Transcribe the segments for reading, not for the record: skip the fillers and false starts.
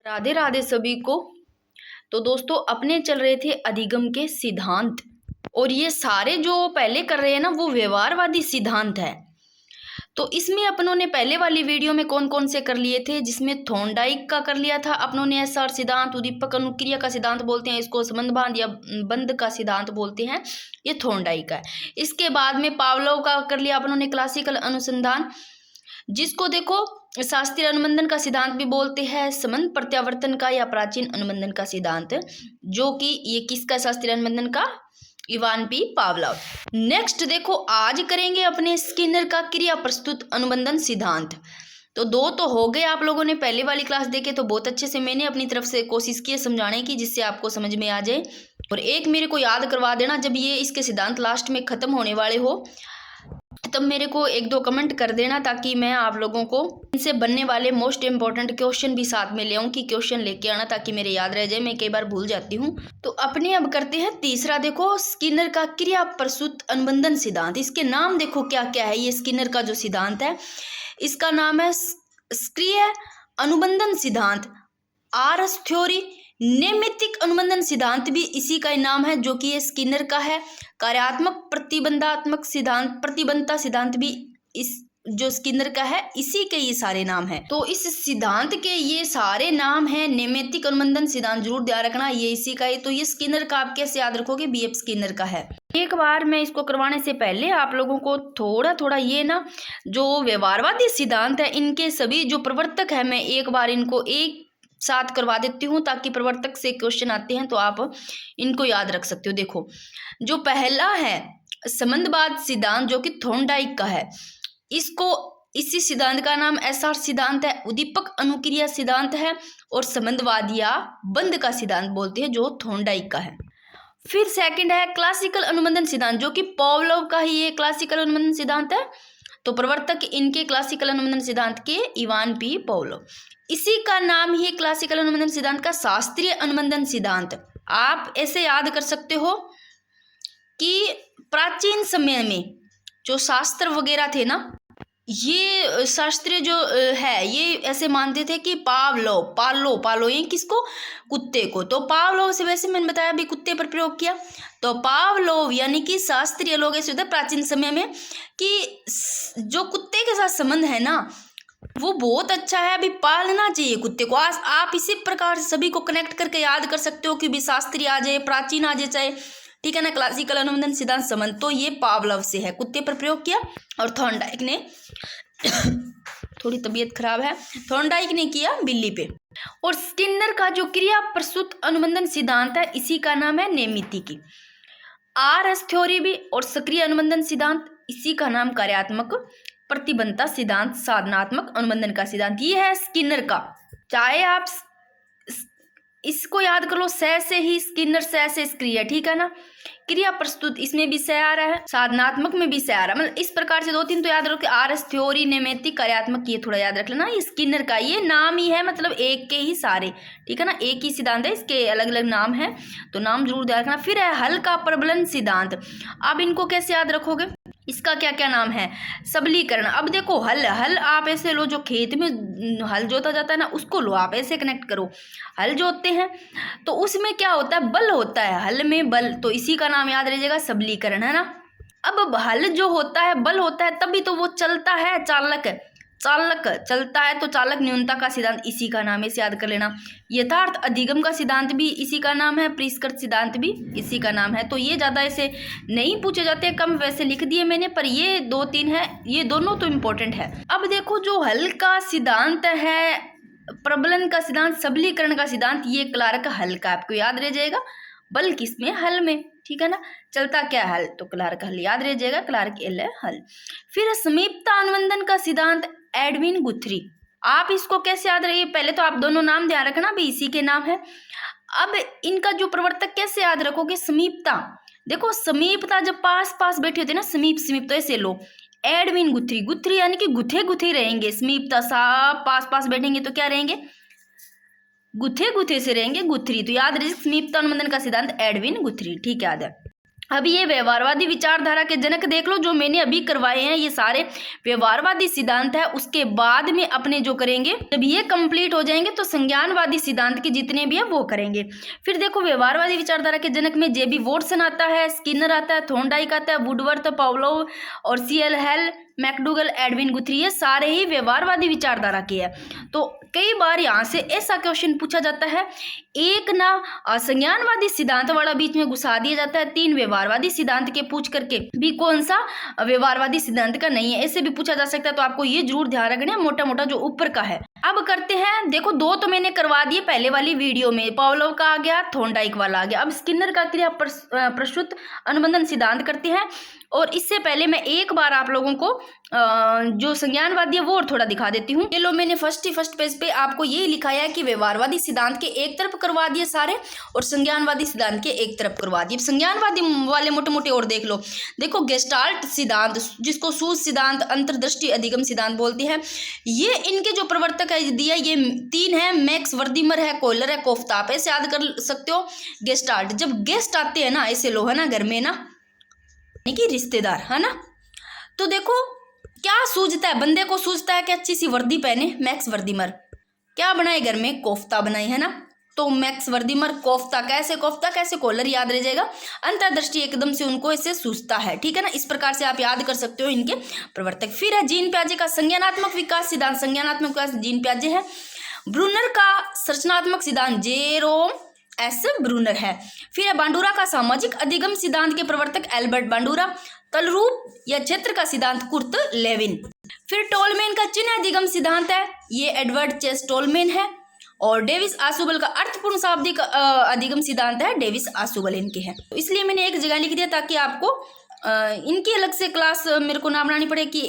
राधे राधे सभी को। तो दोस्तों अपने चल रहे थे अधिगम के सिद्धांत, और ये सारे जो पहले कर रहे हैं ना वो व्यवहारवादी सिद्धांत है। तो इसमें अपनों ने पहले वाली वीडियो में कौन कौन से कर लिए थे, जिसमें थॉर्नडाइक का कर लिया था अपनों ने, एसआर सिद्धांत, उद्दीपक अनुक्रिया का सिद्धांत बोलते हैं इसको, संबंध बांध या बंध का सिद्धांत बोलते हैं, ये थॉर्नडाइक का है। इसके बाद में पावलोव का कर लिया अपनों ने, क्लासिकल अनुसंधान, जिसको देखो शास्त्रीय अनुबंधन का सिद्धांत भी बोलते हैं, संबंध प्रत्यावर्तन का या प्राचीन अनुबंधन का सिद्धांत, जो कि ये किसका, शास्त्रीय अनुबंधन का, इवान पी पावलोव। नेक्स्ट देखो आज करेंगे अपने स्किनर का क्रिया प्रस्तुत अनुबंधन सिद्धांत। तो दो तो हो गए, आप लोगों ने पहले वाली क्लास देखे तो बहुत अच्छे से मैंने अपनी तरफ से कोशिश की है समझाने की, जिससे आपको समझ में आ जाए। और एक मेरे को याद करवा देना, जब ये इसके सिद्धांत लास्ट में खत्म होने वाले हो तब मेरे को एक दो कमेंट कर देना, ताकि मैं आप लोगों को इनसे बनने वाले मोस्ट इंपॉर्टेंट क्वेश्चन भी साथ में ले आऊँ, कि क्वेश्चन लेके आना ताकि मेरे याद रह जाए, मैं कई बार भूल जाती हूँ। तो अपने अब करते हैं तीसरा, देखो स्किनर का क्रिया प्रस्तुत अनुबंधन सिद्धांत। इसके नाम देखो क्या क्या है, ये स्किनर का जो सिद्धांत है इसका नाम है सक्रिय अनुबंधन सिद्धांत, आरएस थ्योरी। नैमित्तिक अनुबंधन सिद्धांत भी इसी का नाम है, जो कि ये स्किनर का है। कार्यात्मक प्रतिबंधात्मक सिद्धांत, प्रतिबंधता सिद्धांत भी इस जो स्किनर का है, इसी के ये सारे नाम हैं। तो इस सिद्धांत के ये सारे नाम हैं। नैमित्तिक अनुबंधन सिद्धांत जरूर ध्यान रखना, ये इसी का है। तो ये स्किनर का आप कैसे याद रखोगे, बीएफ स्किनर का है। एक बार मैं इसको करवाने से पहले आप लोगों को थोड़ा थोड़ा ये ना जो व्यवहारवादी सिद्धांत है, इनके सभी जो प्रवर्तक है, मैं एक बार इनको एक साथ करवा देती हूँ, ताकि प्रवर्तक से क्वेश्चन आते हैं तो आप इनको याद रख सकते हो। देखो जो पहला है संबंधवाद सिद्धांत, जो कि थॉर्नडाइक का है, इसको इसी सिद्धांत का नाम एसआर सिद्धांत है। उद्दीपक अनुक्रिया सिद्धांत है, और संबंधवाद या बंध का सिद्धांत बोलते हैं, जो थॉर्नडाइक का है। फिर सेकंड है क्लासिकल अनुबंधन सिद्धांत, जो कि पावलोव का ही ये क्लासिकल अनुबंधन सिद्धांत है। तो प्रवर्तक इनके क्लासिकल अनुबंधन सिद्धांत के इवान पी पावलोव। इसी का नाम ही क्लासिकल अनुबंधन सिद्धांत का शास्त्रीय अनुबंधन सिद्धांत। आप ऐसे याद कर सकते हो कि प्राचीन समय में जो शास्त्र वगैरह थे ना, ये शास्त्रीय जो है ये ऐसे मानते थे कि पालो ये किसको, कुत्ते को। तो पावलोव से, वैसे मैंने बताया अभी, कुत्ते पर प्रयोग किया। तो पावलोव यानी कि शास्त्रीय लोग ऐसे होते प्राचीन समय में कि जो कुत्ते के साथ संबंध है ना वो बहुत अच्छा है, अभी पालना चाहिए कुत्ते को। आज आप इसी प्रकार से सभी को कनेक्ट करके याद कर सकते हो कि भी शास्त्रीय आ जाए, प्राचीन आ जाए, चाहे, ठीक है ना। क्लासिकल अनुबंधन सिद्धांत संबंध तो ये पावलोव से है, कुत्ते पर प्रयोग किया। और थॉर्नडाइक ने थोड़ी तबीयत खराब है, थॉर्नडाइक ने किया बिल्ली पे। और स्किनर का जो क्रिया प्रस्तुत अनुबंधन सिद्धांत है, इसी का नाम है नैमित्तिकी। आरएस थ्योरी भी और सक्रिय अनुबंधन सिद्धांत, इसी का नाम कार्यात्मक प्रतिबंधता सिद्धांत, साधनात्मक अनुबंधन का सिद्धांत। ये है स्किनर का। चाहे आप इसको याद कर लो, से ही स्किनर, से सक्रिय, ठीक है ना। क्रिया प्रस्तुत इसमें भी से आ रहा है, साधनात्मक में भी से आ रहा है, मतलब इस प्रकार से दो तीन तो याद रखो कि आरएस थ्योरी, नैमित्तिक, कार्यात्मक, ये थोड़ा याद रख लेना। ये स्किनर का ये नाम ही है, मतलब एक के ही सारे, ठीक है ना, एक ही सिद्धांत है, इसके अलग अलग नाम है, तो नाम जरूर ध्यान रखना। फिर है हल का प्रबलन सिद्धांत। अब इनको कैसे याद रखोगे, इसका क्या क्या नाम है, सबलीकरण। अब देखो हल आप ऐसे लो, जो खेत में हल जोता जाता है ना, उसको लो आप ऐसे कनेक्ट करो। हल जोतते हैं तो उसमें क्या होता है, बल होता है, हल में बल, तो इसी का नाम याद रह सबलीकरण, है ना। अब हल जो होता है, बल होता है, तभी तो वो चलता है, चालक चलता है, तो चालक न्यूनता का सिद्धांत, इसी का नाम है, इसे याद कर लेना। यथार्थ अधिगम का सिद्धांत भी इसी का नाम है, परिष्कृत सिद्धांत भी इसी का नाम है। तो ये ज़्यादा ऐसे नहीं पूछे जाते, कम वैसे लिख दिए मैंने, पर ये दो तीन है, ये दोनों तो इम्पोर्टेंट है। अब देखो जो हल का सिद्धांत है, प्रबलन का सिद्धांत, सबलीकरण का सिद्धांत, ये क्लार्क हल का आपको याद रह जाएगा। बल किसमें, हल में, ठीक है ना। चलता क्या हल, तो क्लार्क हल याद रह जाएगा, क्लार्क एल है हल। फिर समीपता अनुबंधन का सिद्धांत, एडविन गुथरी। आप इसको कैसे याद रहिए, पहले तो आप दोनों नाम ध्यान रखना भी, इसी के नाम है। अब इनका जो प्रवर्तक कैसे याद रखोगे, समीपता। देखो समीपता जब पास पास बैठे होते ना, समीप, तो ऐसे लो, एडविन गुथरी यानी कि गुथे रहेंगे। समीपता सा पास पास बैठेंगे तो क्या रहेंगे, गुथे से रहेंगे, गुथरी। तो याद रहे समीपता अनुबंधन का सिद्धांत एडविन गुथरी, ठीक याद है। अब ये व्यवहारवादी विचारधारा के जनक देख लो, जो मैंने अभी करवाए हैं ये सारे व्यवहारवादी सिद्धांत है। उसके बाद में अपने जो करेंगे, जब ये कंप्लीट हो जाएंगे तो संज्ञानवादी सिद्धांत के जितने भी है वो करेंगे। फिर देखो व्यवहारवादी विचारधारा के जनक में जेबी वॉटसन आता है, स्किनर आता है, थॉर्नडाइक आता है, वुडवर्थ, पावलोव और CL Hull, McDougall, Edwin Guthrie, ये सारे ही व्यवहारवादी विचारधारा के हैं। तो कई बार यहाँ से ऐसा क्वेश्चन पूछा जाता है, एक ना संज्ञानवादी सिद्धांत वाला बीच में घुसा दिया जाता है, 3 व्यवहारवादी सिद्धांत के पूछ करके भी कौन सा व्यवहारवादी सिद्धांत का नहीं है, ऐसे भी पूछा जा सकता है। तो आपको ये जरूर ध्यान रखना है, मोटा मोटा जो ऊपर का है। अब करते हैं, देखो 2 तो मैंने करवा दिए पहले वाली वीडियो में, पावलोव का आ गया, थॉर्नडाइक वाला आ गया। अब स्किनर का क्रिया प्रस्तुत अनुबंधन सिद्धांत करते हैं। और इससे पहले मैं एक बार आप लोगों को जो संज्ञानवादी है वो और थोड़ा दिखा देती हूँ। ये लो, मैंने फर्स्ट पेज पे आपको ये लिखाया है कि व्यवहारवादी सिद्धांत के एक तरफ करवा दिए सारे और संज्ञानवादी सिद्धांत के एक तरफ करवा दिए। संज्ञानवादी वाले मोटे मोटे और देख लो। देखो गेस्टाल्ट सिद्धांत, जिसको सूझ सिद्धांत, अंतर्दृष्टि, अधिगम सिद्धांत बोलते हैं, ये इनके जो प्रवर्तक है दिया, ये 3 है, मैक्स वर्दीमर है, कोयलर है, कोफ्ता। आप ऐसे याद कर सकते हो। गेस्टाल्ट, जब गेस्ट आते हैं ना, ऐसे लो है ना घर में ना, कि रिश्तेदार है ना, तो देखो क्या सूझता है बंदे को, सूझता है कि अच्छी सी वर्दी पहने। मैक्स वर्दीमर क्या बनाए घर में, कोफ्ता बनाए है ना, तो मैक्स वर्दीमर कोफ्ता कैसे कॉलर याद रह जाएगा। अंतर्दृष्टि एकदम से उनको ऐसे सूझता है, ठीक है ना। इस प्रकार से आप याद कर सकते हो इनके प्रवर्तक। फिर है जीन प्याजे का संज्ञानात्मक विकास सिद्धांत, संज्ञानात्मक विकास जीन प्याजे है। ब्रूनर का संरचनात्मक सिद्धांत जेरोम एस ब्रूनर है। फिर है बांडूरा का सामाजिक अधिगम सिद्धांत के प्रवर्तक एल्बर्ट बांडूरा। तलरूप या क्षेत्र का सिद्धांत कुर्ट लेविन। फिर टोलमेन का चिन्ह अधिगम सिद्धांत है, ये एडवर्ड चेस टोलमेन है। और डेविस आसुबल का अर्थपूर्ण शाब्दिक अधिगम सिद्धांत है, डेविस आसुबल इनके हैं। तो इसलिए मैंने एक जगह लिख दिया ताकि आपको इनकी अलग से क्लास मेरे को ना बनानी पड़े कि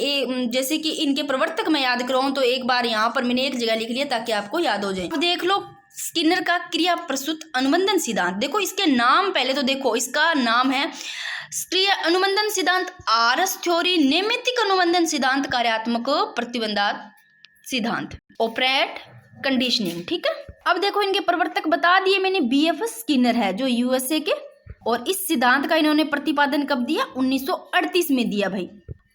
जैसे कि इनके प्रवर्तक मैं याद कराऊं, तो एक बार यहाँ पर मैंने एक जगह लिख लिया ताकि आपको याद हो जाए। अब देख लो स्किनर का क्रिया प्रस्तुत अनुबंधन सिद्धांत। देखो इसके नाम पहले तो देखो, इसका नाम है क्रिया अनुबंधन सिद्धांत, आरस थ्योरी, नैमित्तिक अनुबंधन सिद्धांत, कार्यात्मक प्रतिबंधात सिद्धांत, ऑपरेट कंडीशनिंग, ठीक है। अब देखो इनके प्रवर्तक बता दिए मैंने, बीएफ स्किनर है जो यूएसए के, और इस सिद्धांत का इन्होंने प्रतिपादन कब दिया, 1938 में दिया भाई।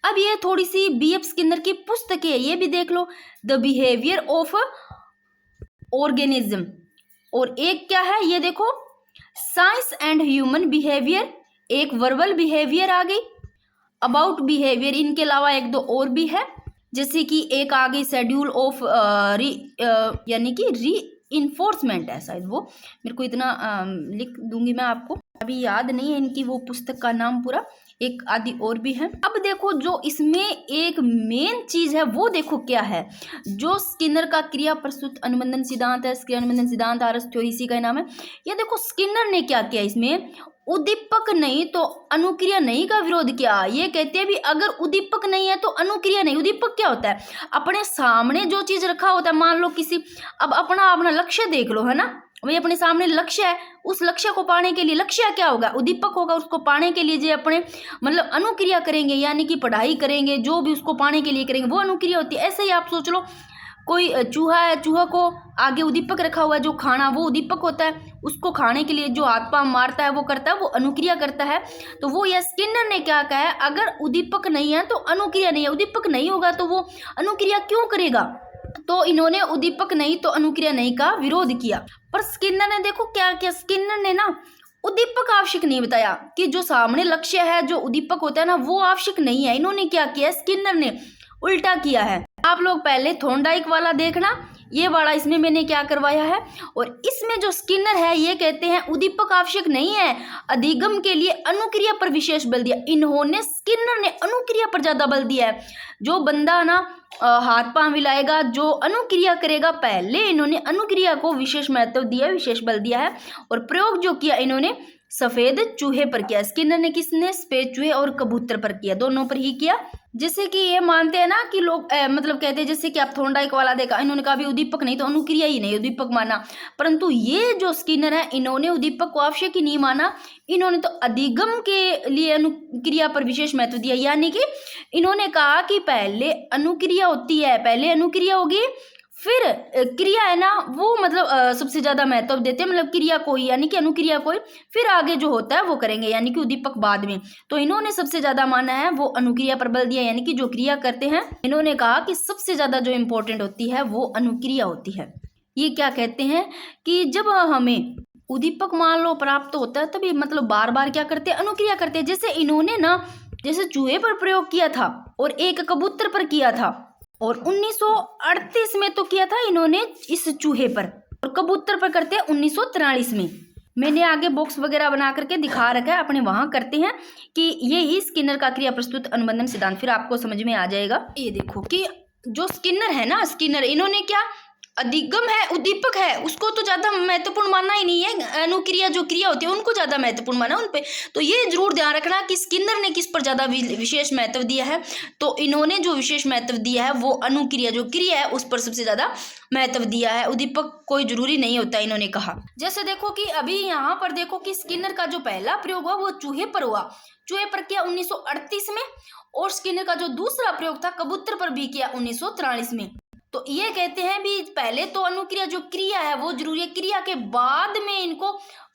अब ये थोड़ी सी बीएफ स्किनर की पुस्तकें है, ये भी देख लो, द बिहेवियर ऑफ ऑर्गेनिज्म, और एक क्या है ये देखो, साइंस एंड ह्यूमन बिहेवियर, एक वर्बल बिहेवियर आ गई, अबाउट बिहेवियर, इनके अलावा 1-2 और भी है, जैसे कि एक आ गई शेड्यूल ऑफ यानी कि री इन्फोर्समेंट है शायद, वो मेरे को इतना लिख दूंगी मैं आपको, अभी याद नहीं है इनकी वो पुस्तक का नाम पूरा, एक आदि और भी है। अब देखो जो इसमें एक मेन चीज है वो देखो क्या है, जो स्किनर का क्रिया प्रस्तुत अनुबंधन सिद्धांत है, क्रिया अनुबंधन सिद्धांत, आरस थ्योरी, इसी का नाम है। ये देखो स्किनर ने क्या किया, इसमें उद्दीपक नहीं तो अनुक्रिया नहीं का विरोध किया। ये कहते हैं भी अगर उद्दीपक नहीं है तो अनुक्रिया नहीं। उद्दीपक क्या होता है, अपने सामने जो चीज रखा होता है, मान लो किसी, अब अपना लक्ष्य देख लो है ना, वही अपने सामने लक्ष्य है, उस लक्ष्य को पाने के लिए लक्ष्य क्या होगा, उद्दीपक होगा। उसको पाने के लिए जो अपने मतलब अनुक्रिया करेंगे, यानी कि पढ़ाई करेंगे, जो भी उसको पाने के लिए करेंगे वो अनुक्रिया होती है। ऐसे ही आप सोच लो, कोई चूहा है, चूहा को आगे उद्दीपक रखा हुआ है जो खाना, वो उद्दीपक होता है। उसको खाने के लिए जो हाथ पांव मारता है वो करता है, वो अनुक्रिया करता है। तो वो यह स्किनर ने क्या कहा है, अगर उद्दीपक नहीं है तो अनुक्रिया नहीं है। उद्दीपक नहीं होगा तो वो अनुक्रिया क्यों करेगा, तो इन्होंने उद्दीपक नहीं तो अनुक्रिया नहीं का विरोध किया। पर स्किनर ने देखो क्या किया, स्किनर ने ना उद्दीपक आवश्यक नहीं बताया, कि जो सामने लक्ष्य है, जो उद्दीपक होता है ना, वो आवश्यक नहीं है। इन्होंने क्या किया, स्किनर ने उल्टा किया है। आप लोग पहले थॉर्नडाइक वाला देखना, ये वाला इसमें मैंने क्या करवाया है, और इसमें जो स्किनर है ये कहते हैं उद्दीपक आवश्यक नहीं है, अधिगम के लिए अनुक्रिया पर विशेष बल दिया। इन्होंने, स्किनर ने अनुक्रिया पर ज्यादा बल दिया है। जो बंदा ना हाथ पांव मिलाएगा, जो अनुक्रिया करेगा, पहले इन्होंने अनुक्रिया को विशेष महत्व दिया, विशेष बल दिया है। और प्रयोग जो किया इन्होंने सफेद चूहे पर किया। स्किनर ने किसने, सफेद चूहे और कबूतर पर किया, दोनों पर ही किया। जैसे कि ये मानते हैं ना कि लोग मतलब कहते हैं, जैसे कि आप थॉर्नडाइक वाला देखा, इन्होंने कहा भी उद्दीपक नहीं तो अनुक्रिया ही नहीं, उद्दीपक माना। परंतु ये जो स्किनर है, इन्होंने उद्दीपक को आवश्यक ही नहीं माना, इन्होंने तो अधिगम के लिए अनुक्रिया पर विशेष महत्व दिया। यानी कि इन्होंने कहा कि पहले अनुक्रिया होती है, पहले अनुक्रिया होगी फिर क्रिया है ना वो मतलब सबसे ज्यादा महत्व देते हैं, मतलब क्रिया को ही, यानी कि अनुक्रिया को ही। फिर आगे जो होता है वो करेंगे, यानी कि उद्दीपक बाद में। तो इन्होंने सबसे ज्यादा माना है वो अनुक्रिया पर बल दिया, यानी कि जो क्रिया करते हैं इन्होंने कहा कि सबसे ज्यादा जो इम्पोर्टेंट होती है वो अनुक्रिया होती है। ये क्या कहते हैं कि जब हमें उद्दीपक मान लो प्राप्त होता है तभी मतलब बार बार क्या करते हैं, अनुक्रिया करते हैं। जैसे इन्होंने ना जैसे चूहे पर प्रयोग किया था और एक कबूतर पर किया था, और 1938 में तो किया था इन्होंने इस चूहे पर, और कबूतर पर करते हैं 1943 में। मैंने आगे बॉक्स वगैरह बना करके दिखा रखा है, अपने वहां करते हैं कि ये ही स्किनर का क्रिया प्रस्तुत अनुबंधन सिद्धांत, फिर आपको समझ में आ जाएगा। ये देखो कि जो स्किनर है ना, स्किनर इन्होंने क्या, अधिगम है, उद्दीपक है, उसको तो ज्यादा महत्वपूर्ण मानना ही नहीं है, अनुक्रिया जो क्रिया होती है उनको ज्यादा महत्वपूर्ण माना उन पे। तो ये जरूर ध्यान रखना कि स्किनर ने किस पर ज्यादा विशेष महत्व दिया है। तो इन्होंने जो विशेष महत्व दिया है वो अनुक्रिया जो क्रिया है उस पर सबसे ज्यादा महत्व दिया है, उद्दीपक कोई जरूरी नहीं होता, इन्होंने कहा। जैसे देखो कि अभी यहाँ पर देखो कि स्किनर का जो पहला प्रयोग हुआ वो चूहे पर हुआ, चूहे पर किया 1938 में, और स्किनर का जो दूसरा प्रयोग था कबूतर पर भी किया 1943 में। तो ये कहते हैं भी पहले तो अनुक्रिया जो क्रिया है वो जरूरी है, क्रिया के बाद में इनको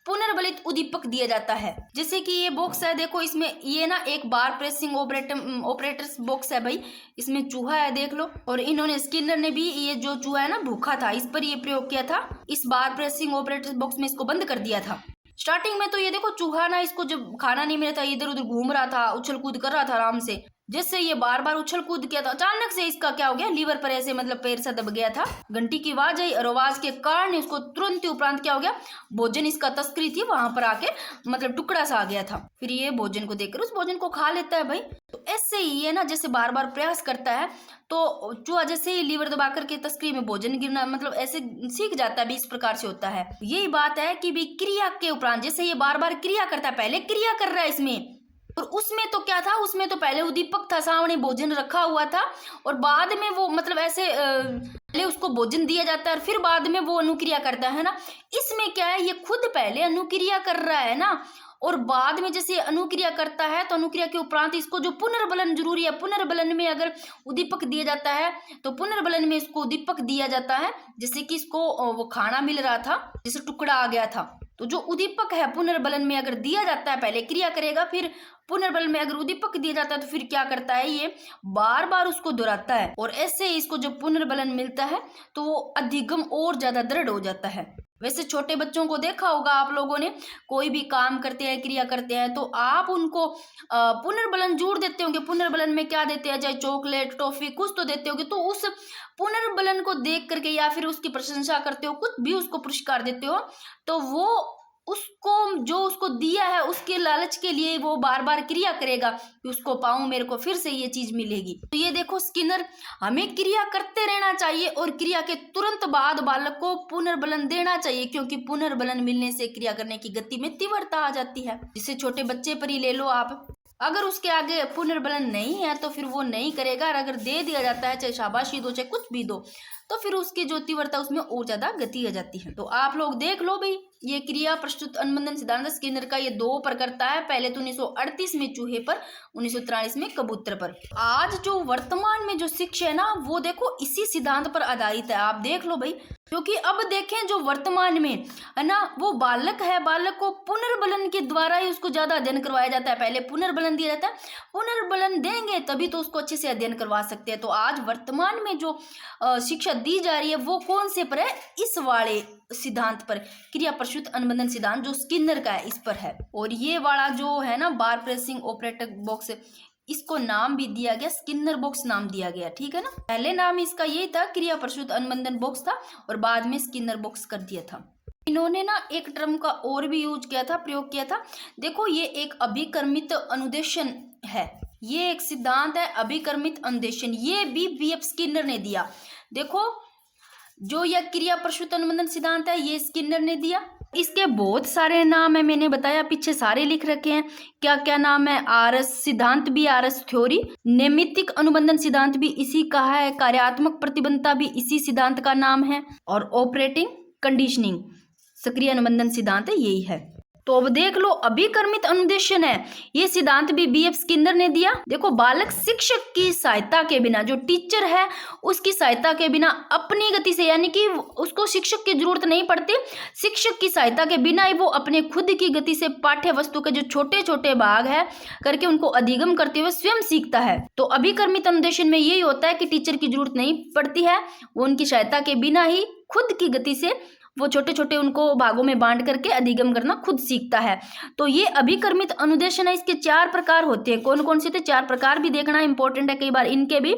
पुनर्बलित उद्दीपक दिया जाता है। जैसे कि ये बॉक्स है देखो, इसमें ये ना एक बार प्रेसिंग ऑपरेटर्स बॉक्स है भाई, इसमें चूहा है देख लो। और इन्होंने स्किनर ने भी ये जो चूहा है ना भूखा था इस पर ये प्रयोग किया था, इस बार प्रेसिंग ऑपरेटर्स बॉक्स में इसको बंद कर दिया था। स्टार्टिंग में तो ये देखो चूहा ना इसको जब खाना नहीं मिला था इधर उधर घूम रहा था, उछल कूद कर रहा था आराम से। जैसे ये बार बार उछल कूद किया था अचानक से इसका क्या हो गया, लीवर पर ऐसे मतलब पैर सा दब गया था। घंटी की आवाज आई और आवाज के कारण उसको तुरंत ही उपरांत क्या हो गया, भोजन इसका तस्करी थी वहां पर आके मतलब टुकड़ा सा आ गया था। फिर ये भोजन को देखकर उस भोजन को खा लेता है भाई। तो ऐसे ही ये ना जैसे बार बार प्रयास करता है तो चूहा जैसे ही लीवर दबा करके तस्करी में भोजन गिरना मतलब ऐसे सीख जाता है भी, इस प्रकार से होता है। यही बात है कि भी क्रिया के उपरांत जैसे ये बार बार क्रिया करता है, पहले क्रिया कर रहा है इसमें, और उसमें तो क्या था, उसमें तो पहले उद्दीपक था, सामने भोजन रखा हुआ था और बाद में वो मतलब ऐसे पहले उसको भोजन दिया जाता है और फिर बाद में वो अनुक्रिया करता है ना। इसमें क्या है, ये खुद पहले अनुक्रिया कर रहा है ना, और बाद में जैसे अनुक्रिया करता है तो अनुक्रिया के उपरांत इसको जो पुनर्बलन जरूरी है, पुनर्बलन में अगर उद्दीपक दिया जाता है तो पुनर्बलन में इसको उद्दीपक दिया जाता है। जैसे कि इसको वो खाना मिल रहा था, जैसे टुकड़ा आ गया था, तो जो उद्दीपक है पुनर्बलन में अगर दिया जाता है, पहले क्रिया करेगा फिर पुनर्बलन में अगर उद्दीपक दिया जाता है तो फिर क्या करता है, ये बार बार उसको दोहराता है, और ऐसे इसको जब पुनर्बलन मिलता है तो वो अधिगम और ज्यादा दृढ़ हो जाता है। वैसे छोटे बच्चों को देखा होगा आप लोगों ने, कोई भी काम करते हैं क्रिया करते हैं तो आप उनको पुनर्बलन जरूर देते होंगे। पुनर्बलन में क्या देते हैं, चाहे चॉकलेट टॉफी कुछ तो देते होंगे, तो उस पुनर्बलन को देख करके या फिर उसकी प्रशंसा करते हो, कुछ भी उसको पुरस्कार देते हो, तो वो उसको जो उसको दिया है उसके लालच के लिए वो बार बार क्रिया करेगा कि उसको पाऊं, मेरे को फिर से ये चीज मिलेगी। तो ये देखो स्किनर, हमें क्रिया करते रहना चाहिए और क्रिया के तुरंत बाद बालक को पुनर्बलन देना चाहिए, क्योंकि पुनर्बलन मिलने से क्रिया करने की गति में तीव्रता आ जाती है। जिसे छोटे बच्चे पर ही ले लो आप, अगर उसके आगे पुनर्बलन नहीं है तो फिर वो नहीं करेगा, और अगर दे दिया जाता है चाहे शाबाशी दो चाहे कुछ भी दो तो फिर उसकी जो तीव्रता उसमें और ज्यादा गति आ जाती है। तो आप लोग देख लो भाई, ये क्रिया प्रस्तुत अनुबंधन सिद्धांत स्किनर का ये दो पर करता है, पहले तो 1938 में चूहे पर, 1943 में कबूतर पर। आज जो वर्तमान में जो शिक्षा है ना वो देखो इसी सिद्धांत पर आधारित है, आप देख लो भाई। क्योंकि अब देखें जो वर्तमान में है ना वो बालक है, बालक को पुनर्बलन के द्वारा ही उसको ज्यादा अध्ययन करवाया जाता है। पहले पुनर्बलन दिया जाता है, पुनर्बलन देंगे तभी तो उसको अच्छे से अध्ययन करवा सकते हैं। तो आज वर्तमान में जो शिक्षा दी जा रही है वो कौन से पर है, इस वाले सिद्धांत पर, क्रिया प्रस्तुत अनुबंधन सिद्धांत जो स्किनर का है इस पर है। और ये वाला जो है ना बार प्रेसिंग ऑपरेटर बॉक्स, इसको नाम भी दिया गया स्किनर बॉक्स नाम दिया गया, ठीक है ना। पहले नाम इसका यही था, क्रिया प्रस्तुत अनुबंधन बॉक्स था, और बाद में स्किनर बॉक्स कर दिया था। इन्होंने ना एक टर्म का और भी यूज किया था, प्रयोग किया था। देखो ये एक अभिकर्मित अनुदेशन है, ये एक सिद्धांत है अभिकर्मित अनुदेशन, ये भी बीएफ स्किनर ने दिया। देखो जो यह क्रिया प्रस्तुत अनुबंधन सिद्धांत है ये स्किनर ने दिया। इसके बहुत सारे नाम है, मैंने बताया पीछे सारे लिख रखे हैं, क्या क्या नाम है, आरएस सिद्धांत भी, आरएस थ्योरी, नैमित्तिक अनुबंधन सिद्धांत भी इसी का है, कार्यात्मक प्रतिबद्धता भी इसी सिद्धांत का नाम है, और ऑपरेटिंग कंडीशनिंग सक्रिय अनुबंधन सिद्धांत यही है। तो अब देख लो, अभिकर्मित अनुदेशन है, ये सिद्धांत भी बीएफ स्किनर ने दिया। देखो, बालक शिक्षक की सहायता के बिना, जो टीचर है उसकी सहायता के बिना अपनी गति से, यानी कि उसको शिक्षक की जरूरत नहीं पड़ती, शिक्षक की सहायता के बिना ही वो अपने खुद की गति से पाठ्य वस्तु के जो छोटे छोटे भाग है करके उनको अधिगम करते हुए स्वयं सीखता है। तो अभिकर्मित अनुदेशन में यही होता है कि टीचर की जरूरत नहीं पड़ती है, वो उनकी सहायता के बिना ही खुद की गति से वो छोटे छोटे उनको भागों में बांट करके अधिगम करना खुद सीखता है। तो ये अभिकर्मित अनुदेशन है। इसके 4 प्रकार होते हैं। कौन कौन से थे? 4 प्रकार भी देखना इंपॉर्टेंट है, कई बार इनके भी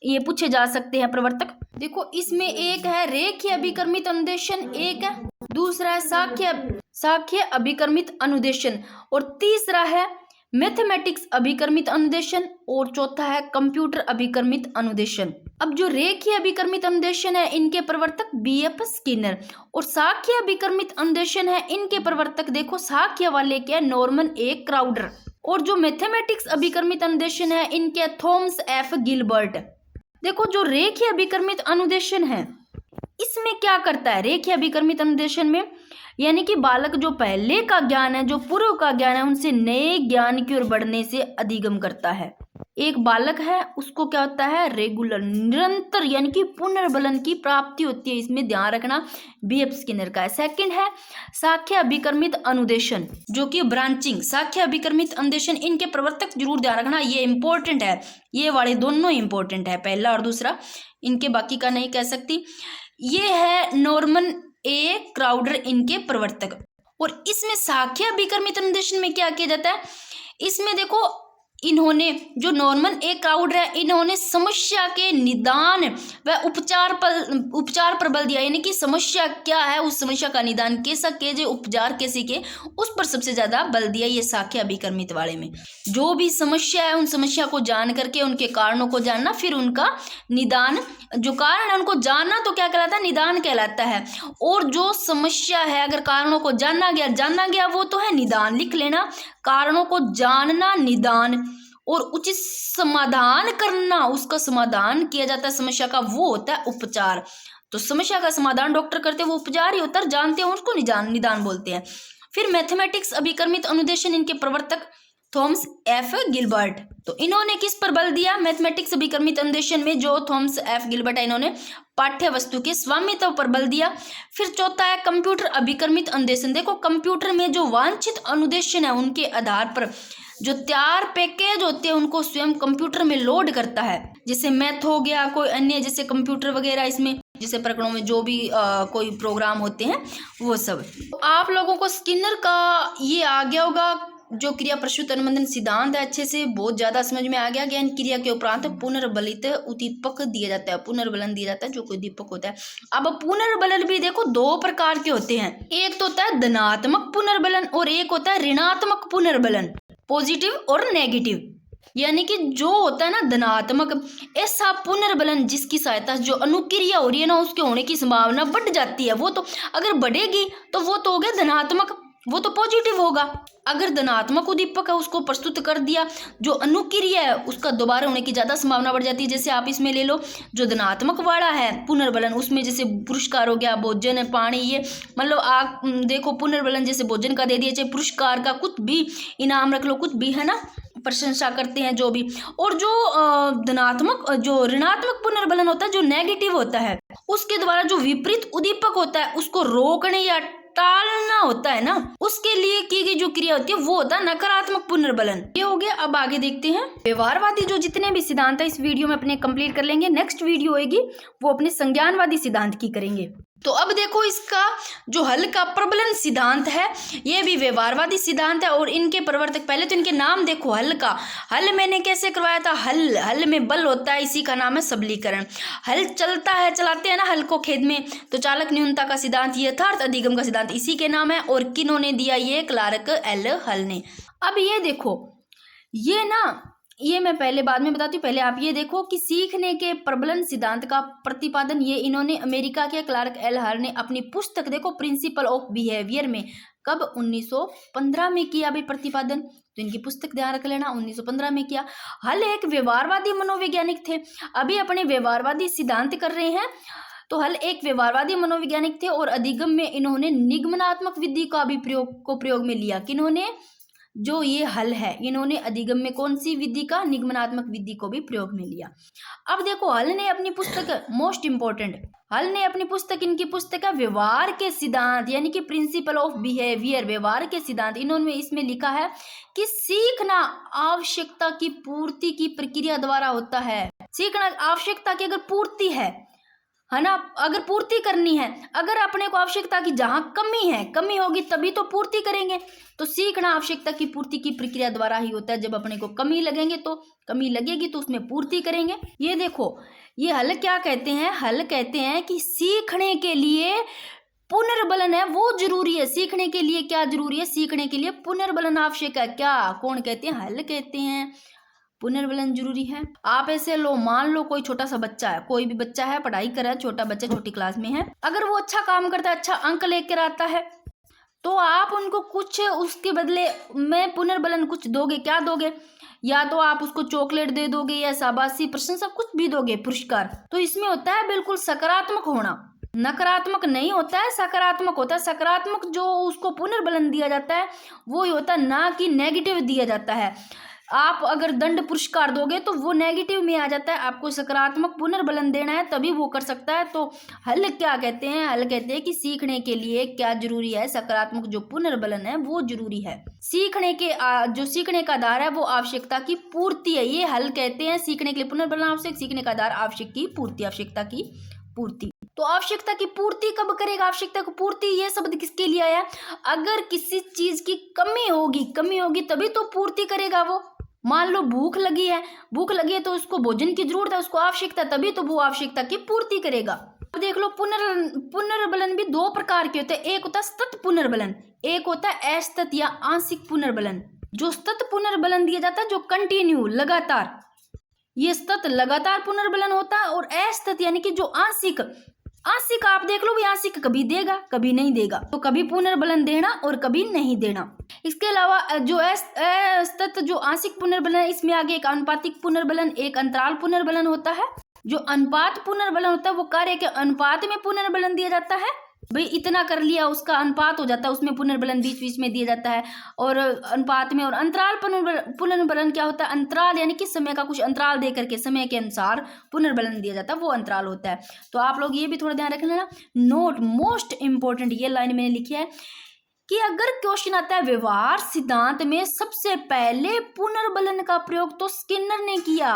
ये पूछे जा सकते हैं प्रवर्तक। देखो, इसमें एक है रेखीय अभिकर्मित अनुदेशन, एक है, दूसरा है साक्ष्य अभिकर्मित अनुदेशन, और तीसरा है मैथमेटिक्स अभिकर्मित अनुदेशन, और चौथा है कंप्यूटर अभिकर्मित अनुदेशन। अब जो रेखीय अभिकर्मित अनुदेशन है इनके प्रवर्तक बीएफ स्किनर, और साक्ष्य अभिकर्मित अनुदेशन है इनके प्रवर्तक देखो साक्ष्य वाले के नॉर्मन ए क्राउडर, और जो मैथमेटिक्स अभिकर्मित अनुदेशन है इनके थॉमस एफ गिलबर्ट। देखो, जो रेखीय अभिकर्मित अनुदेशन है इसमें क्या करता है? रेखीय अभिकर्मित अनुदेशन में यानी कि बालक जो पहले का ज्ञान है, जो पूर्व का ज्ञान है, उनसे नए ज्ञान की ओर बढ़ने से अधिगम करता है। एक बालक है उसको क्या होता है? रेगुलर, निरंतर यानी कि पुनर्बलन की प्राप्ति होती है, इसमें ध्यान रखना, बीएफ स्किनर का है। सेकंड है साक्ष्य अभिकर्मित अनुदेशन, जो कि ब्रांचिंग, साक्ष्य अभिकर्मित अनुदेशन, इनके प्रवर्तक जरूर ध्यान रखना, ये इंपॉर्टेंट है, ये वाले दोनों इंपॉर्टेंट है, पहला और दूसरा, इनके बाकी का नहीं कह सकती। ये है नॉर्मन ए क्राउडर, इनके प्रवर्तक। और इसमें साक्ष्य अभिकर्मित अनुदेशन में क्या किया जाता है? इसमें देखो, इन्होंने जो नॉर्मन ए क्राउडर है इन्होंने समस्या के निदान व उपचार पर बल दिया, यानी कि समस्या क्या है, उस समस्या का निदान कैसा किए जाए, उपचार कैसे किए, उस पर सबसे ज्यादा बल दिया ये साक्ष्य अभिकर्मित वाले में। जो भी समस्या है उन समस्या को जान करके उनके कारणों को जानना, फिर उनका निदान, जो कारण है उनको जानना तो क्या कहलाता है? निदान कहलाता है। और जो समस्या है अगर कारणों को जाना गया वो तो है निदान, लिख लेना, कारणों को जानना निदान, और उचित समाधान करना, उसका समाधान किया जाता है समस्या का, वो होता है उपचार। तो समस्या का समाधान डॉक्टर करते हैं, वो उपचार ही होता है, जानते हैं उसको निदान बोलते हैं। फिर मैथमेटिक्स अभिकर्मित अनुदेशन, इनके प्रवर्तक थॉमस एफ गिलबर्ट। तो इन्होंने किस पर बल दिया? मैथमेटिक्स अभिकर्मित अनुदेशन में जो थॉमस एफ गिलबर्ट है इन्होंने पाठ्य वस्तु के स्वामित्व पर बल दिया। फिर चौथा है कंप्यूटर अभिकर्मित अनुदेशन। देखो, कंप्यूटर में जो वांछित अनुदेशन है उनके आधार पर जो तैयार पैकेज होते हैं उनको स्वयं कंप्यूटर में लोड करता है, जैसे मैथ हो गया, कोई अन्य जैसे कंप्यूटर वगैरह, इसमें जैसे प्रकरणों में जो भी कोई प्रोग्राम होते हैं वो सब। तो आप लोगों को स्किनर का ये आ गया होगा, जो क्रिया प्रसूत अनुबंधन सिद्धांत है, अच्छे से बहुत ज्यादा समझ में आ गया। ज्ञान क्रिया के उपरांत पुनर्बलित उद्दीपक दिया जाता है, पुनर्बलन दिया जाता है, जो कोई उद्दीपक होता है। अब पुनर्बलन भी देखो 2 प्रकार के होते हैं, एक तो होता है धनात्मक पुनर्बलन और एक होता है ऋणात्मक पुनर्बलन, पॉजिटिव और नेगेटिव। यानी कि जो होता है ना धनात्मक, ऐसा पुनर्बलन जिसकी सहायता जो अनुक्रिया हो रही है ना उसके होने की संभावना बढ़ जाती है, वो तो अगर बढ़ेगी तो वो तो हो गया धनात्मक, वो तो पॉजिटिव होगा। अगर धनात्मक उद्दीपक है उसको प्रस्तुत कर दिया, जो अनुक्रिया है उसका दोबारा होने की ज्यादा संभावना बढ़ जाती है। जैसे आप इसमें ले लो, जो धनात्मक वाला है पुनर्बलन, उसमें जैसे पुरस्कार हो गया, भोजन, पानी, ये मतलब आप देखो पुनर्बलन जैसे भोजन का दे दिया, चाहे पुरस्कार का कुछ भी इनाम रख लो, कुछ भी है ना, प्रशंसा करते हैं जो भी। और जो धनात्मक, जो ऋणात्मक पुनर्बलन होता है, जो नेगेटिव होता है, उसके द्वारा जो विपरीत उद्दीपक होता है उसको रोकने या टालना होता है ना, उसके लिए की गई जो क्रिया होती है वो होता है नकारात्मक पुनर्बलन। ये हो गया। अब आगे देखते हैं व्यवहारवादी जो जितने भी सिद्धांत है इस वीडियो में अपने कंप्लीट कर लेंगे। नेक्स्ट वीडियो होगी वो अपने संज्ञानवादी सिद्धांत की करेंगे। तो अब देखो, इसका जो हल का प्रबलन सिद्धांत है ये भी व्यवहारवादी सिद्धांत है, और इनके प्रवर्तक, पहले तो इनके नाम देखो। हल का, हल मैंने कैसे करवाया था, हल में बल होता है, इसी का नाम है सबलीकरण। हल चलता है, चलाते हैं ना हल को खेत में, तो चालक न्यूनता का सिद्धांत, यथार्थ अधिगम का सिद्धांत इसी के नाम है। और किन्होंने दिया? ये क्लार्क एल हल ने। अब ये देखो, ये ना, ये मैं पहले बाद में बताती हूँ, पहले आप ये देखो कि सीखने के प्रबलन सिद्धांत का प्रतिपादन ये इन्होंने अमेरिका के क्लार्क एल हल ने अपनी पुस्तक देखो प्रिंसिपल ऑफ बिहेवियर में कब 1915 में किया भाई प्रतिपादन। तो इनकी पुस्तक ध्यान रख लेना, 1915 में किया। हल एक व्यवहारवादी मनोवैज्ञानिक थे, अभी अपने व्यवहारवादी सिद्धांत कर रहे हैं। तो हल एक व्यवहारवादी मनोवैज्ञानिक थे और अधिगम में इन्होंने निगमनात्मक विधि का भी प्रयोग में लिया। किन्होंने, जो ये हल है, इन्होंने अधिगम में कौन सी विधि का, निगमनात्मक विधि को भी प्रयोग में लिया। अब देखो, हल ने अपनी पुस्तक, मोस्ट इंपॉर्टेंट, हल ने अपनी पुस्तक, इनकी पुस्तक है व्यवहार के सिद्धांत, यानी कि प्रिंसिपल ऑफ बिहेवियर, व्यवहार के सिद्धांत। इन्होंने इसमें लिखा है कि सीखना आवश्यकता की पूर्ति की प्रक्रिया द्वारा होता है। सीखना आवश्यकता की अगर पूर्ति है ना, अगर पूर्ति करनी है, अगर अपने को आवश्यकता की जहां कमी है, कमी होगी तभी तो पूर्ति करेंगे। तो सीखना आवश्यकता की पूर्ति की प्रक्रिया द्वारा ही होता है। जब अपने को कमी लगेगी तो उसमें पूर्ति करेंगे। ये देखो, ये हल क्या कहते हैं, हल कहते हैं कि सीखने के लिए पुनर्बलन है वो जरूरी है। सीखने के लिए क्या जरूरी है, सीखने के लिए पुनर्बलन आवश्यक है। क्या, कौन कहते हैं, हल कहते हैं पुनर्बलन जरूरी है। आप ऐसे लो, मान लो कोई छोटा सा बच्चा है, कोई भी बच्चा है, पढ़ाई कर रहा है, छोटा बच्चा छोटी क्लास में है, अगर वो अच्छा काम करता है, अच्छा अंक लेकर आता है, तो आप उनको कुछ उसके बदले में पुनर्बलन कुछ दोगे। क्या दोगे, या तो आप उसको चॉकलेट दे दोगे, या शाबाशी, प्रशंसा, कुछ भी दोगे, पुरस्कार। तो इसमें होता है बिल्कुल सकारात्मक होना, नकारात्मक नहीं होता है, सकारात्मक होता है। सकारात्मक जो उसको पुनर्बलन दिया जाता है वो ही होता है, ना कि नेगेटिव दिया जाता है। आप अगर दंड पुरस्कार दोगे तो वो नेगेटिव में आ जाता है, आपको सकारात्मक पुनर्बलन देना है तभी वो कर सकता है। तो हल क्या कहते हैं, हल कहते हैं कि सीखने के लिए क्या जरूरी है, सकारात्मक जो पुनर्बलन है वो जरूरी है। सीखने के जो सीखने का आधार है वो आवश्यकता की पूर्ति है। ये हल कहते हैं सीखने के लिए पुनर्बलन आवश्यक, सीखने का आधार आवश्यक की पूर्ति, आवश्यकता की पूर्ति। तो आवश्यकता की पूर्ति कब करेगा, आवश्यकता की पूर्ति, ये शब्द किसके लिए आया, अगर किसी चीज की कमी होगी तभी तो पूर्ति करेगा वो। मान लो भूख लगी है तो उसको भोजन की जरूरत है, उसको आवश्यकता, तभी तो वो आवश्यकता की पूर्ति करेगा। अब देख लो, पुनर्बलन भी दो प्रकार के होते हैं। एक होता है सतत पुनर्बलन, एक होता है असतत या आंशिक पुनर्बलन। जो सतत पुनर्बलन दिया जाता है, जो कंटिन्यू, लगातार, ये सतत लगातार पुनर्बलन होता है। और असतत यानी कि जो आंशिक आप देख लो भी, आंशिक कभी देगा कभी नहीं देगा, तो कभी पुनर्बलन देना और कभी नहीं देना। इसके अलावा जो असतत जो आंशिक पुनर्बलन है, इसमें आगे एक अनुपातिक पुनर्बलन, एक अंतराल पुनर्बलन होता है। जो अनुपात पुनर्बलन होता है वो कार्य के अनुपात में पुनर्बलन दिया जाता है। भाई इतना कर लिया, उसका अनुपात हो जाता है, उसमें पुनर्बलन बीच बीच में दिया जाता है और अनुपात में। और अंतराल पुनर्बलन क्या होता है, अंतराल यानी कि समय का कुछ अंतराल दे करके, समय के अनुसार पुनर्बलन दिया जाता है, वो अंतराल होता है। तो आप लोग ये भी थोड़ा ध्यान रखना ना। नोट, मोस्ट इंपॉर्टेंट ये लाइन मैंने लिखी है कि अगर क्वेश्चन आता है व्यवहार सिद्धांत में सबसे पहले पुनर्बलन का प्रयोग तो स्किनर ने किया।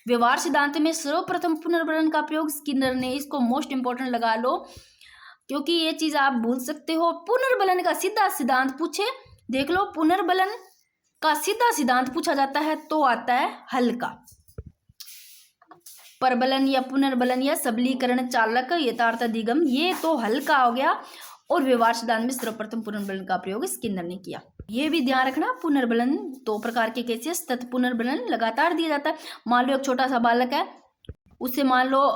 व्यवहार सिद्धांत में सर्वप्रथम पुनर्बलन का प्रयोग स्किनर ने, इसको मोस्ट इंपॉर्टेंट लगा लो क्योंकि ये चीज आप भूल सकते हो। पुनर्बलन का सीधा सिद्धांत पूछे, देख लो, पुनर्बलन का सीधा सिद्धांत पूछा जाता है तो आता है हल का। परबलन या पुनर्बलन या सबलीकरण, चालक, यथार्थ, अधिगम, ये तो हल का हो गया। और व्यवहार सिद्धांत में सर्वप्रथम पुनर्बलन का प्रयोग स्किनर ने किया। ये भी ध्यान रखना, पुनर्बलन दो प्रकार के कैसे, सतत पुनर्बलन लगातार दिया जाता है। मान लो एक छोटा सा बालक है, उसे मान लो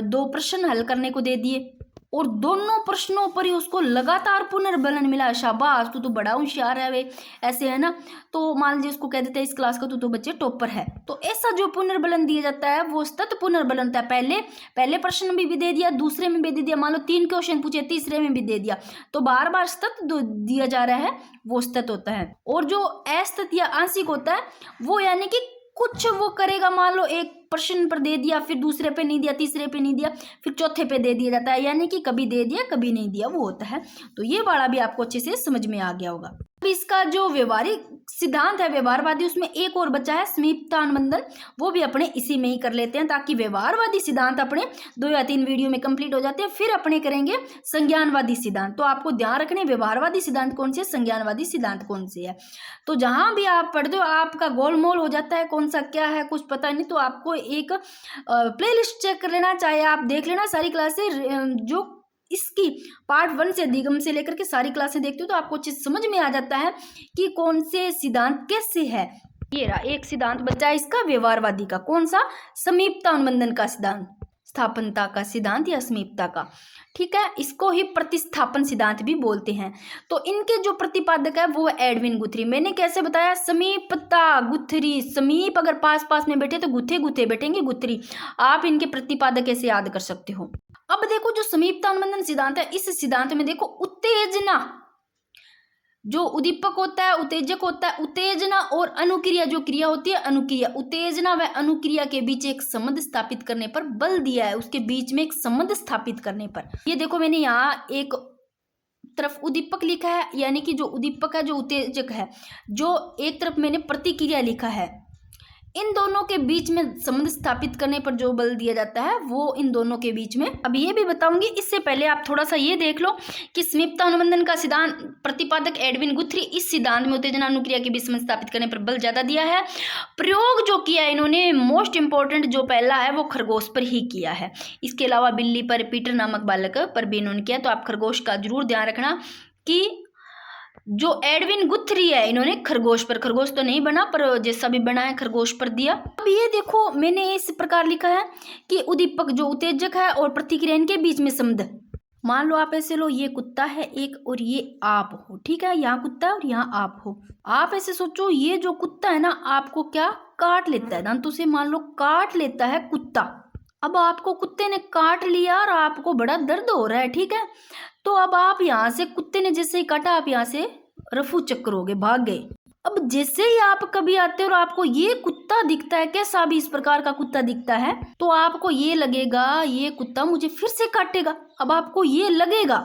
2 प्रश्न हल करने को दे दिए और दोनों प्रश्नों पर ही उसको लगातार पुनर्बलन मिला, शाबाश तू तो बड़ा होशियार है वे, ऐसे है ना। तो मान लीजिए उसको कह देते हैं इस क्लास का तू तो बच्चे टॉपर है। तो ऐसा जो पुनर्बलन दिया जाता है वो सतत पुनर्बलन होता है। पहले प्रश्न में भी दे दिया, दूसरे में भी दे दिया, मान लो 3 क्वेश्चन पूछे, तीसरे में भी दे दिया, तो बार बार सतत दिया जा रहा है, वो सतत होता है। और जो असतत या आंशिक होता है वो यानी कि कुछ वो करेगा, मान लो एक प्रश्न पर दे दिया, फिर दूसरे पे नहीं दिया, तीसरे पे नहीं दिया, फिर चौथे पे दे दिया जाता है, यानी कि कभी दे दिया कभी नहीं दिया, वो होता है। तो ये वाला भी आपको अच्छे से समझ में आ गया होगा। अब इसका जो व्यवहारिक सिद्धांत है व्यवहारवादी, उसमें एक और बचा है समीपतानुबंधन, वो भी अपने इसी में ही कर लेते हैं ताकि व्यवहारवादी सिद्धांत अपने 2 या 3 वीडियो में कंप्लीट हो जाते हैं। फिर अपने करेंगे संज्ञानवादी सिद्धांत। तो आपको ध्यान रखने व्यवहारवादी सिद्धांत कौन से, संज्ञानवादी सिद्धांत कौन से है। तो जहां भी आप पढ़ते हो आपका गोलमोल हो जाता है, कौन सा क्या है कुछ पता नहीं, तो आपको एक प्लेलिस्ट चेक कर लेना, चाहे आप देख लेना सारी क्लासें जो इसकी पार्ट 1 से अधिगम से लेकर के सारी क्लासें देखते हो तो आपको चीज समझ में आ जाता है कि कौन से सिद्धांत कैसे है। ये रहा एक सिद्धांत बचा है इसका व्यवहारवादी का, कौन सा, समीपता अनुबंधन का सिद्धांत। स्थापनता का सिद्धांत या समीपता का, ठीक है। इसको ही प्रतिस्थापन सिद्धांत भी बोलते हैं। तो इनके जो प्रतिपादक है वो एडविन गुथरी। मैंने कैसे बताया, समीपता गुथरी, समीप अगर पास पास में बैठे तो गुथे गुथे बैठेंगे गुथरी। आप इनके प्रतिपादक कैसे याद कर सकते हो। अब देखो जो समीपता अनुबंधन सिद्धांत है, इस सिद्धांत में देखो उत्तेजना, जो उद्दीपक होता है, उत्तेजक होता है, उत्तेजना और अनुक्रिया जो क्रिया होती है अनुक्रिया, उत्तेजना व अनुक्रिया के बीच एक संबंध स्थापित करने पर बल दिया है, उसके बीच में एक संबंध स्थापित करने पर। ये देखो मैंने यहाँ एक तरफ उद्दीपक लिखा है, यानी कि जो उद्दीपक है, जो उत्तेजक है, जो एक तरफ मैंने प्रतिक्रिया लिखा है। इन दोनों के बीच में संबंध स्थापित करने पर जो बल दिया जाता है वो इन दोनों के बीच में। अब ये भी बताऊंगी, इससे पहले आप थोड़ा सा ये देख लो कि समीपता अनुबंधन का सिद्धांत प्रतिपादक एडविन गुथरी, इस सिद्धांत में उत्तेजना अनुक्रिया के बीच संबंध स्थापित करने पर बल ज्यादा दिया है। प्रयोग जो किया है इन्होंने, मोस्ट इंपॉर्टेंट जो पहला है वो खरगोश पर ही किया है। इसके अलावा बिल्ली पर, पीटर नामक बालक पर भी इन्होंने किया। तो आप खरगोश का जरूर ध्यान रखना कि जो एडविन गुथरी है इन्होंने खरगोश पर, खरगोश तो नहीं बना पर जैसा भी बना है खरगोश पर दिया। अब ये देखो मैंने इस प्रकार लिखा है कि उद्दीपक जो उत्तेजक है और प्रतिक्रिया इनके बीच में संबंध। मान लो आप ऐसे लो, ये कुत्ता है एक और ये आप हो, ठीक है, यहाँ कुत्ता है और यहाँ आप हो। आप ऐसे सोचो, ये जो कुत्ता है ना आपको क्या काट लेता है, दांतों से मान लो काट लेता है कुत्ता। अब आपको कुत्ते ने काट लिया और आपको बड़ा दर्द हो रहा है, ठीक है। तो अब आप यहाँ से, कुत्ते ने जैसे ही काटा आप यहाँ से रफू चक्कर हो गए, भाग गए। अब जैसे ही आप कभी आते हो और आपको ये कुत्ता दिखता है, कैसा भी इस प्रकार का कुत्ता दिखता है, तो आपको ये लगेगा ये कुत्ता मुझे फिर से काटेगा। अब आपको ये लगेगा,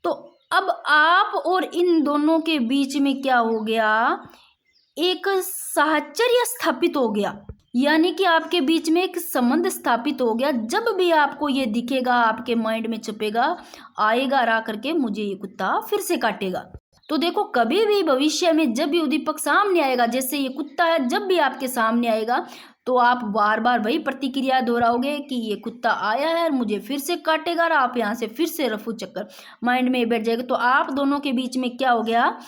तो अब आप और इन दोनों के बीच में क्या हो गया, एक साहचर्य स्थापित हो गया, यानी कि आपके बीच में एक संबंध स्थापित हो गया। जब भी आपको ये दिखेगा आपके माइंड में छपेगा, आएगा रा करके मुझे ये कुत्ता फिर से काटेगा। तो देखो कभी भी भविष्य में जब भी उद्दीपक सामने आएगा, जैसे ये कुत्ता है, जब भी आपके सामने आएगा तो आप बार बार वही प्रतिक्रिया दोहराओगे कि ये कुत्ता आया है मुझे फिर से काटेगा, और आप यहाँ से फिर से रफू चक्कर माइंड में बैठ जाएगा। तो आप दोनों के बीच में क्या हो गया,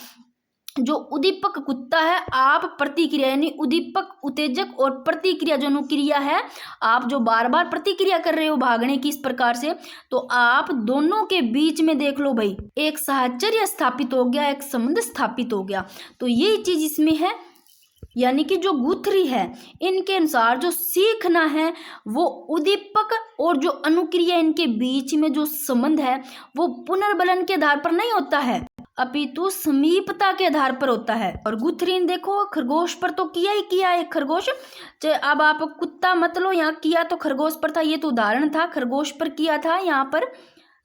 जो उद्दीपक कुत्ता है, आप प्रतिक्रिया, यानी उद्दीपक उत्तेजक और प्रतिक्रिया जो अनुक्रिया है, आप जो बार बार प्रतिक्रिया कर रहे हो भागने की इस प्रकार से, तो आप दोनों के बीच में देख लो भाई एक साहचर्य स्थापित हो गया, एक संबंध स्थापित हो गया। तो ये चीज इसमें है, यानी कि जो गुथरी है इनके अनुसार जो सीखना है वो उद्दीपक और जो अनुक्रिया इनके बीच में जो संबंध है वो पुनर्बलन के आधार पर नहीं होता है, अपितु समीपता के आधार पर होता है। और गुथरी देखो खरगोश पर तो किया ही किया एक खरगोश, अब आप कुत्ता मत लो, यहाँ किया तो खरगोश पर था, ये तो उदाहरण था, खरगोश पर किया था यहाँ पर।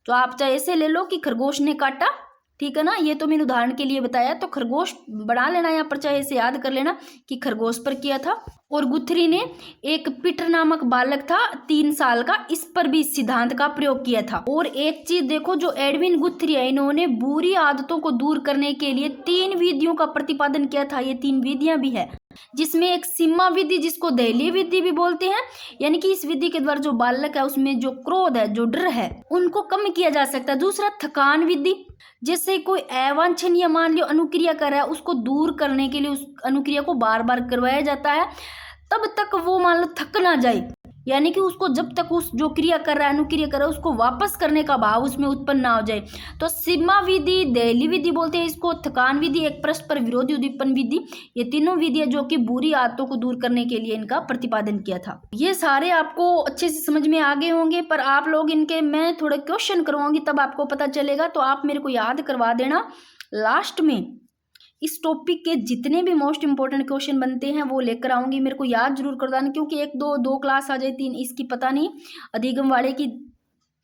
तो आप चाहे ऐसे ले लो कि खरगोश ने काटा, ठीक है ना, ये तो मैंने उदाहरण के लिए बताया, तो खरगोश बना लेना यहाँ पर, चाहे इसे याद कर लेना कि खरगोश पर किया था। और गुथरी ने एक पीटर नामक बालक था 3 साल का, इस पर भी सिद्धांत का प्रयोग किया था। और एक चीज देखो, जो एडविन गुथरी है इन्होंने बुरी आदतों को दूर करने के लिए 3 विधियों का प्रतिपादन किया था। ये 3 विधियां भी है, जिसमें एक सीमा विधि जिसको दहलीय विधि भी बोलते हैं, यानी कि इस विधि के द्वारा जो बालक है उसमें जो क्रोध है, जो डर है, उनको कम किया जा सकता है। दूसरा थकान विधि, जैसे कोई अवांछनीय मान लो अनुक्रिया कर रहा है, उसको दूर करने के लिए उस अनुक्रिया को बार बार करवाया जाता है तब तक वो मान लो थक ना जाए, यानी कि उसको जब तक उस जो क्रिया कर रहा है, अनुक्रिया कर रहा है, उसको वापस करने का भाव उसमें उत्पन्न ना हो जाए। तो सीमा विधि, दहलीय विधि बोलते हैं इसको, थकान विधि, एक परस्पर विरोधी उद्दीपन विधि, ये तीनों विधियां जो कि बुरी आदतों को दूर करने के लिए इनका प्रतिपादन किया था। ये सारे आपको अच्छे से समझ में आ गए होंगे, पर आप लोग इनके मैं थोड़े क्वेश्चन करवाऊंगी तब आपको पता चलेगा, तो आप मेरे को याद करवा देना। लास्ट में इस टॉपिक के जितने भी मोस्ट इंपॉर्टेंट क्वेश्चन बनते हैं वो लेकर आऊंगी, मेरे को याद जरूर कर देना, क्योंकि 1-2 क्लास आ जाए, 3 इसकी पता नहीं, अधिगम वाले की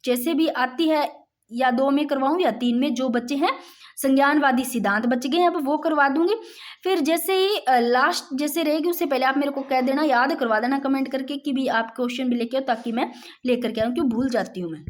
जैसे भी आती है या 2 में करवाऊँ या 3 में, जो बच्चे हैं संज्ञानवादी सिद्धांत बच गए हैं अब वो करवा दूंगी। फिर जैसे ही लास्ट जैसे रहेगी उससे पहले आप मेरे को कह देना, याद करवा देना कमेंट करके कि भी आप क्वेश्चन भी लेके आओ, ताकि मैं लेकर के आऊँ, क्यों भूल जाती हूँ मैं।